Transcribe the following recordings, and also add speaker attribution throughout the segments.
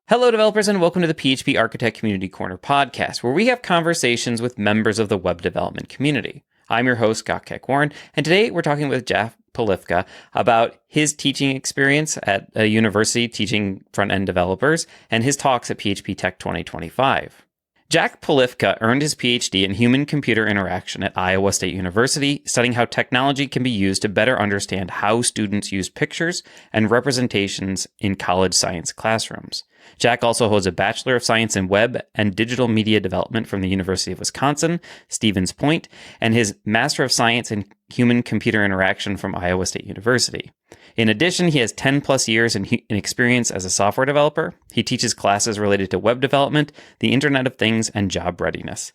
Speaker 1: Hello, developers, and welcome to the PHP Architect Community Corner podcast, where we have conversations with members of the web development community. I'm your host, Jack Warren, and today we're talking with Jack Polifka about his teaching experience at a university teaching front-end developers and his talks at phptek 2025. Jack Polifka earned his PhD in human-computer interaction at Iowa State University, studying how technology can be used to better understand how students use pictures and representations in college science classrooms. Jack also holds a Bachelor of Science in Web and Digital Media Development from the University of Wisconsin, Stevens Point, and his Master of Science in Human-Computer Interaction from Iowa State University. In addition, he has 10 plus years in experience as a software developer. He teaches classes related to web development, the Internet of Things, and job readiness.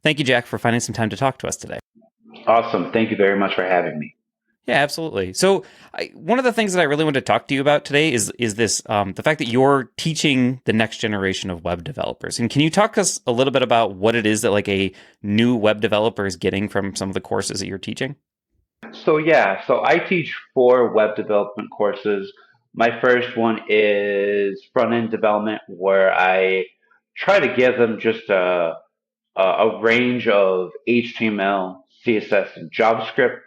Speaker 1: Thank you, Jack, for finding some time to talk to us today.
Speaker 2: Awesome. Thank you very much for having me.
Speaker 1: Yeah, absolutely. So one of the things that I really want to talk to you about today is this the fact that you're teaching the next generation of web developers. And can you talk to us a little bit about what it is that like a new web developer is getting from some of the courses that you're teaching?
Speaker 2: So I teach 4 web development courses. My first one is front-end development, where I try to give them just a range of HTML, CSS, and JavaScript.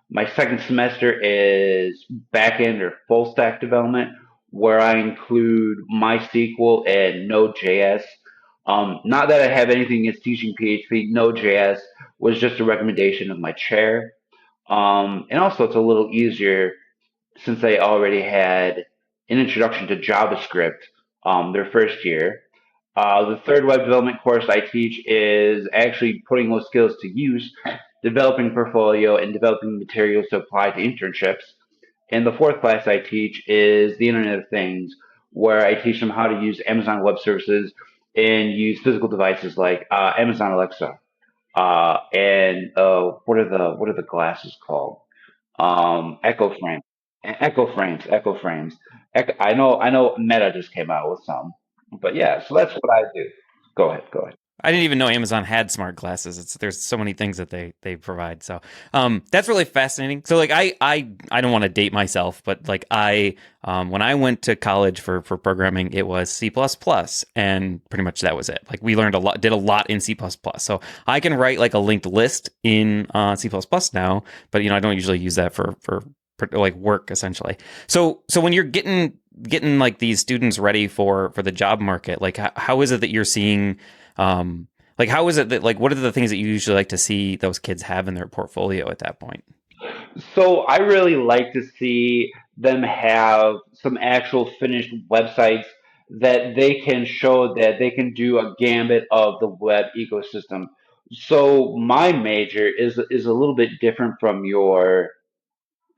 Speaker 2: My second semester is back-end or full-stack development, where I include MySQL and Node.js. Not that I have anything against teaching PHP. Node.js was just a recommendation of my chair. And also, it's a little easier since they already had an introduction to JavaScript their first year. The third web development course I teach is actually putting those skills to use, developing portfolio, and developing materials to apply to internships. And the fourth class I teach is the Internet of Things, where I teach them how to use Amazon Web Services and use physical devices like Amazon Alexa. And what are the glasses called? Echo Frame, Echo Frames. I know Meta just came out with some, but yeah. So that's what I do. Go ahead.
Speaker 1: I didn't even know Amazon had smart glasses. There's so many things that they provide. So that's really fascinating. So like I don't want to date myself, but like when I went to college for programming, it was C++, and pretty much that was it. Like we learned did a lot in C++. So I can write like a linked list in C++ now, but I don't usually use that for like work essentially. So when you're getting like these students ready for the job market, like how is it that you're seeing like how is it that like what are the things that you usually like to see those kids have in their portfolio at that point?
Speaker 2: So I really like to see them have some actual finished websites that they can show that they can do a gambit of the web ecosystem. So my major is a little bit different from your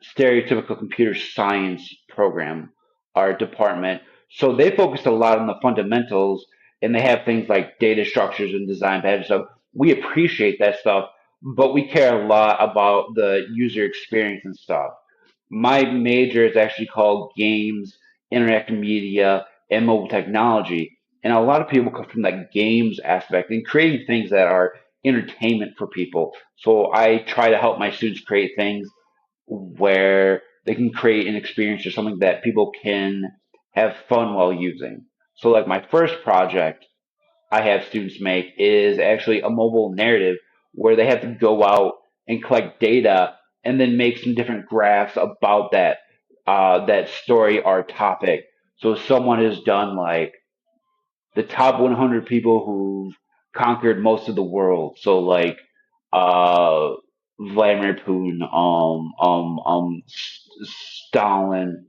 Speaker 2: stereotypical computer science program or department. So they focused a lot on the fundamentals, and they have things like data structures and design patterns. So we appreciate that stuff, but we care a lot about the user experience and stuff. My major is actually called games, interactive media, and mobile technology. And a lot of people come from that games aspect and creating things that are entertainment for people. So I try to help my students create things where they can create an experience or something that people can have fun while using. So, like my first project I have students make is actually a mobile narrative where they have to go out and collect data and then make some different graphs about that story or topic. So, someone has done like the top 100 people who've conquered most of the world. So, like uh, Vladimir Putin, Stalin,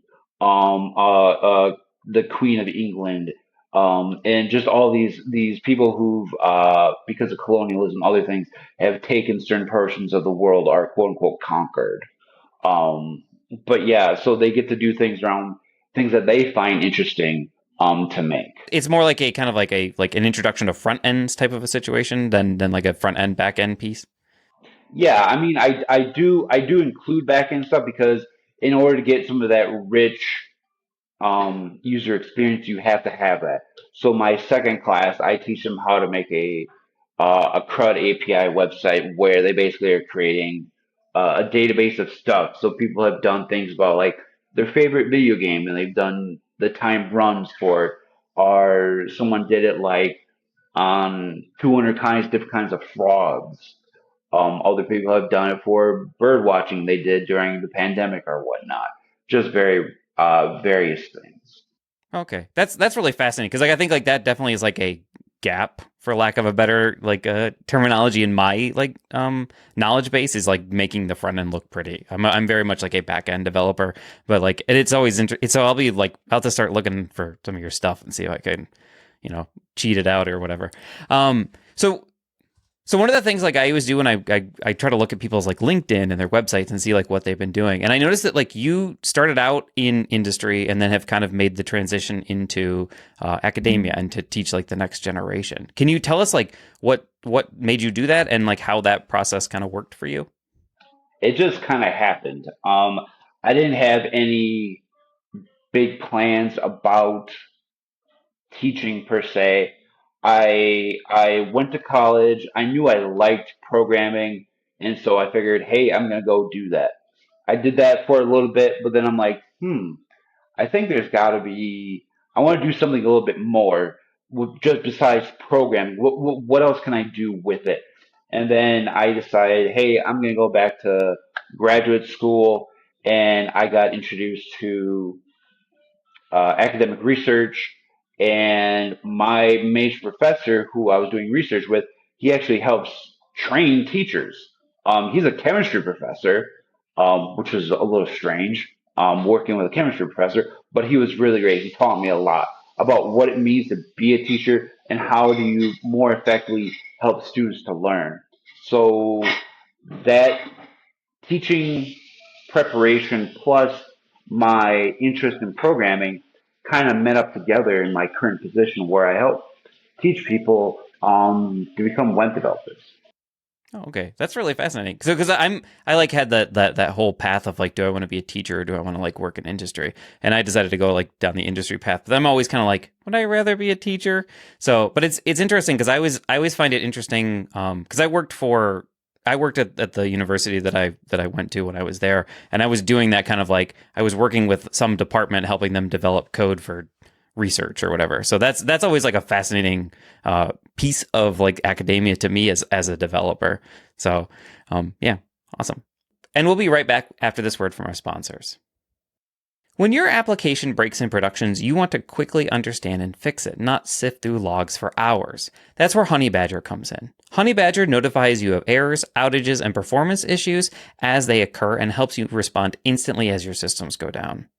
Speaker 2: the Queen of England, and just all these people who've, because of colonialism, other things, have taken certain portions of the world or quote unquote conquered. Um, but yeah, so they get to do things around things that they find interesting to make.
Speaker 1: It's more like a kind of like an introduction to front ends type of a situation than like a front end back end piece.
Speaker 2: Yeah, I mean, I do include back end stuff because in order to get some of that rich user experience, you have to have that. So my second class, I teach them how to make a CRUD API website where they basically are creating a database of stuff. So people have done things about like their favorite video game and they've done the time runs for it, or someone did it like on 200 different kinds of frogs. Other people have done it for bird watching they did during the pandemic or whatnot. Just very various things.
Speaker 1: Okay, that's really fascinating because like I think like that definitely is like a gap for lack of a better like terminology in my like knowledge base is like making the front end look pretty. I'm very much like a back end developer, but like and it's always so I'll be like I'll have to start looking for some of your stuff and see if I can cheat it out or whatever. So so one of the things like I always do when I try to look at people's like LinkedIn and their websites and see like what they've been doing. And I noticed that like you started out in industry and then have kind of made the transition into academia and to teach like the next generation. Can you tell us like what made you do that and like how that process kind of worked for you?
Speaker 2: It just kind of happened. I didn't have any big plans about teaching per se. I went to college. I knew I liked programming, and so I figured, hey, I'm gonna go do that. I did that for a little bit, but then I'm like, I think there's got to be. I want to do something a little bit more, just besides programming. What else can I do with it? And then I decided, hey, I'm gonna go back to graduate school, and I got introduced to academic research, and my major professor, who I was doing research with, he actually helps train teachers. He's a chemistry professor, which was a little strange, working with a chemistry professor, but he was really great. He taught me a lot about what it means to be a teacher and how do you more effectively help students to learn. So that teaching preparation plus my interest in programming kind of met up together in my current position where I help teach people to become web developers.
Speaker 1: Oh, okay, that's really fascinating. So, because I like had that whole path of like, do I want to be a teacher or do I want to like work in industry? And I decided to go like down the industry path. But I'm always kind of like, would I rather be a teacher? So, but it's interesting because I always find it interesting because I worked at the university that I went to when I was there, and I was doing that kind of like I was working with some department helping them develop code for research or whatever. So that's always like a fascinating piece of like academia to me as a developer. So yeah, awesome. And we'll be right back after this word from our sponsors. When your application breaks in productions, you want to quickly understand and fix it, not sift through logs for hours. That's where HoneyBadger comes in. HoneyBadger notifies you of errors, outages, and performance issues as they occur and helps you respond instantly as your systems go down.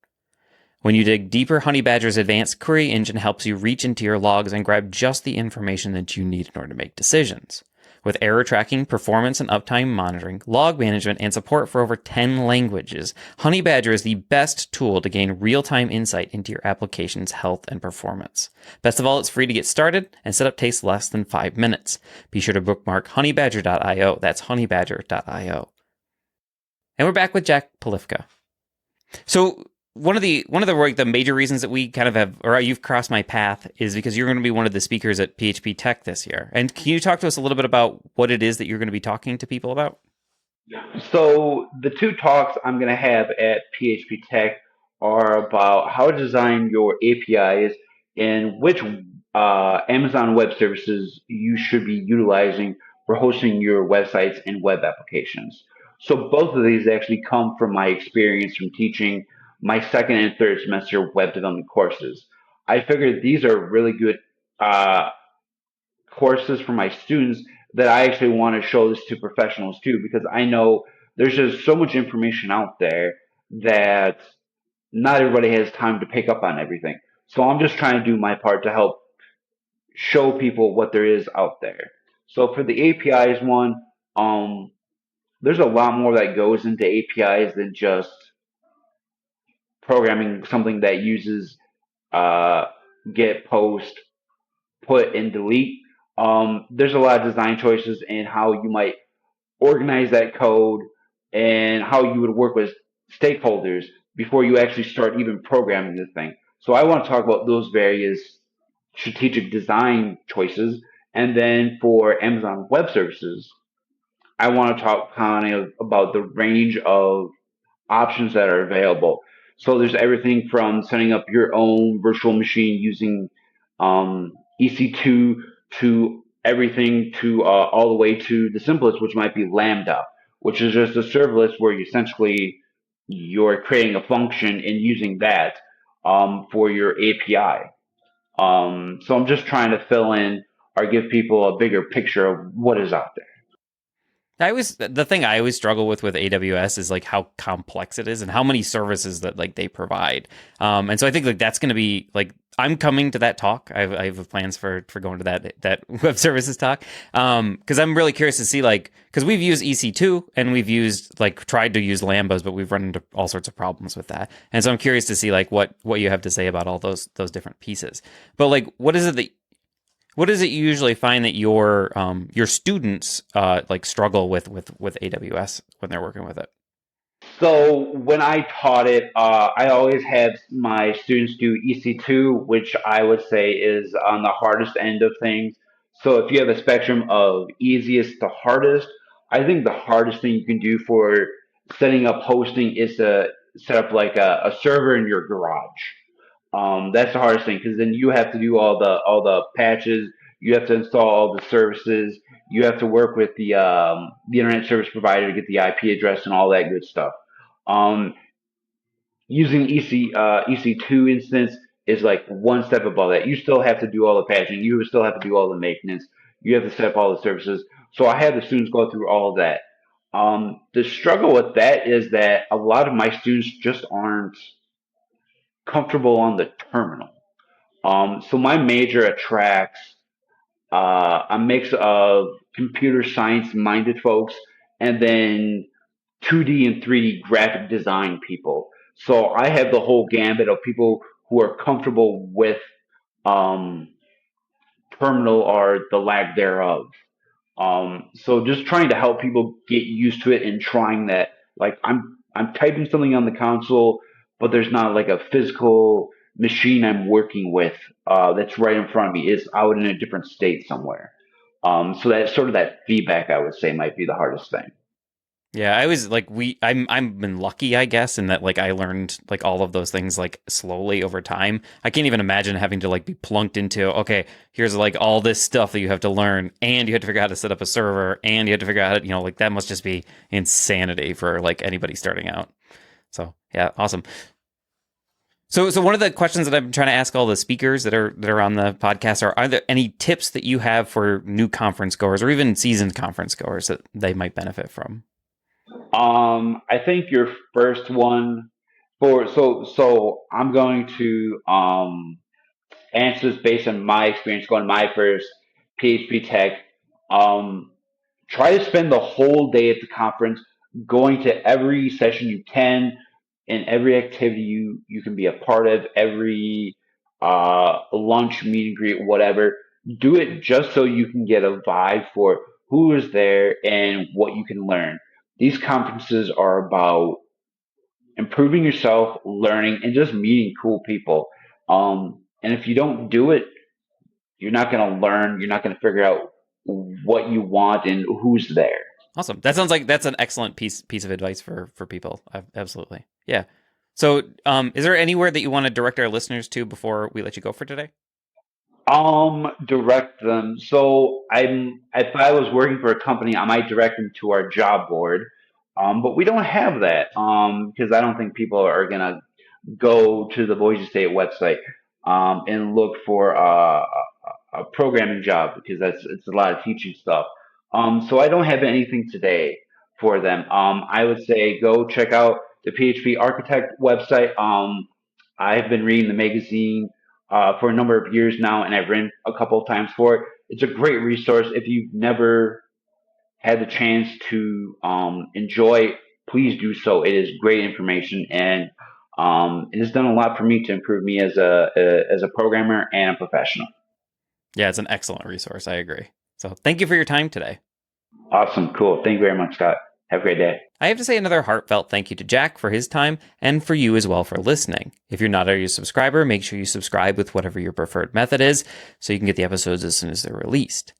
Speaker 1: When you dig deeper, HoneyBadger's advanced query engine helps you reach into your logs and grab just the information that you need in order to make decisions. With error tracking, performance and uptime monitoring, log management, and support for over 10 languages, HoneyBadger is the best tool to gain real-time insight into your application's health and performance. Best of all, it's free to get started, and setup takes less than 5 minutes. Be sure to bookmark honeybadger.io. That's honeybadger.io. And we're back with Jack Polifka. So one of the like the major reasons that we kind of have, or you've crossed my path, is because you're going to be one of the speakers at phptek this year. And can you talk to us a little bit about what it is that you're going to be talking to people about?
Speaker 2: So the two talks I'm going to have at PHP Tech are about how to design your APIs and which Amazon Web Services you should be utilizing for hosting your websites and web applications. So both of these actually come from my experience from teaching my second and third semester web development courses. I figured these are really good uh, courses for my students that I actually want to show this to professionals too, because I know there's just so much information out there that not everybody has time to pick up on everything. So I'm just trying to do my part to help show people what there is out there. So for the APIs one, um, there's a lot more that goes into APIs than just programming something that uses uh, get, post, put, and delete. There's a lot of design choices in how you might organize that code and how you would work with stakeholders before you actually start even programming the thing. So I want to talk about those various strategic design choices. And then for Amazon Web Services, I want to talk kind of about the range of options that are available. So there's everything from setting up your own virtual machine using EC2 to everything to all the way to the simplest, which might be Lambda, which is just a serverless where you essentially you're creating a function and using that for your API. So I'm just trying to fill in or give people a bigger picture of what is out there.
Speaker 1: The thing I always struggle with AWS is like how complex it is and how many services that like they provide. And so I think like that's going to be like I'm coming to that talk. I have plans for going to that web services talk. Because I'm really curious to see like because we've used EC2 and we've used like tried to use Lambdas, but we've run into all sorts of problems with that. And so I'm curious to see like what you have to say about all those different pieces. But like what is it you usually find that your students like struggle with AWS when they're working with it?
Speaker 2: So when I taught it, I always had my students do EC2, which I would say is on the hardest end of things. So if you have a spectrum of easiest to hardest, I think the hardest thing you can do for setting up hosting is to set up like a server in your garage. That's the hardest thing because then you have to do all the patches. You have to install all the services. You have to work with the internet service provider to get the IP address and all that good stuff. Um, Using EC2 instance is like one step above that. You still have to do all the patching. You still have to do all the maintenance. You have to set up all the services. So I had the students go through all of that. The struggle with that is that a lot of my students just aren't comfortable on the terminal. So my major attracts a mix of computer science minded folks and then 2D and 3D graphic design people. So I have the whole gambit of people who are comfortable with um, terminal or the lack thereof. So just trying to help people get used to it and trying that. Like I'm typing something on the console, but there's not like a physical machine I'm working with that's right in front of me. It's out in a different state somewhere. So that sort of that feedback I would say might be the hardest thing.
Speaker 1: Yeah, I was like I'm been lucky, I guess, in that like I learned like all of those things like slowly over time. I can't even imagine having to like be plunked into, okay, here's like all this stuff that you have to learn and you have to figure out how to set up a server and you have to figure out how to, like that must just be insanity for like anybody starting out. So, yeah, awesome. So one of the questions that I'm trying to ask all the speakers that are on the podcast are there any tips that you have for new conference goers or even seasoned conference goers that they might benefit from?
Speaker 2: I think your first one so I'm going to answer this based on my experience going my first phptek. Um, Try to spend the whole day at the conference, going to every session you can, and every activity you can be a part of, every lunch, meet and greet, whatever. Do it just so you can get a vibe for who is there and what you can learn. These conferences are about improving yourself, learning, and just meeting cool people. And if you don't do it, you're not going to learn. You're not going to figure out what you want and who's there.
Speaker 1: Awesome. That sounds like that's an excellent piece of advice for people. Absolutely. Yeah. So, is there anywhere that you want to direct our listeners to before we let you go for today?
Speaker 2: Direct them. So if I was working for a company, I might direct them to our job board. But we don't have that. Because I don't think people are gonna go to the Boise State website, and look for a programming job because it's a lot of teaching stuff. So I don't have anything today for them. I would say go check out the PHP Architect website. I've been reading the magazine for a number of years now, and I've written a couple of times for it. It's a great resource. If you've never had the chance to enjoy, please do so. It is great information, and it has done a lot for me to improve me as a programmer and a professional.
Speaker 1: Yeah, it's an excellent resource. I agree. So thank you for your time today.
Speaker 2: Awesome. Cool. Thank you very much, Scott. Have a great day.
Speaker 1: I have to say another heartfelt thank you to Jack for his time and for you as well for listening. If you're not already a subscriber, make sure you subscribe with whatever your preferred method is so you can get the episodes as soon as they're released.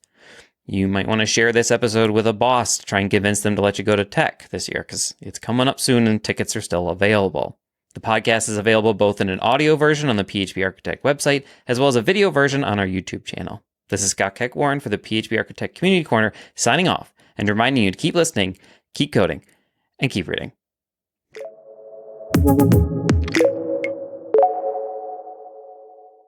Speaker 1: You might want to share this episode with a boss to try and convince them to let you go to tech this year because it's coming up soon and tickets are still available. The podcast is available both in an audio version on the PHP Architect website, as well as a video version on our YouTube channel. This is Scott Keck Warren for the PHP Architect Community Corner, signing off and reminding you to keep listening, keep coding, and keep reading.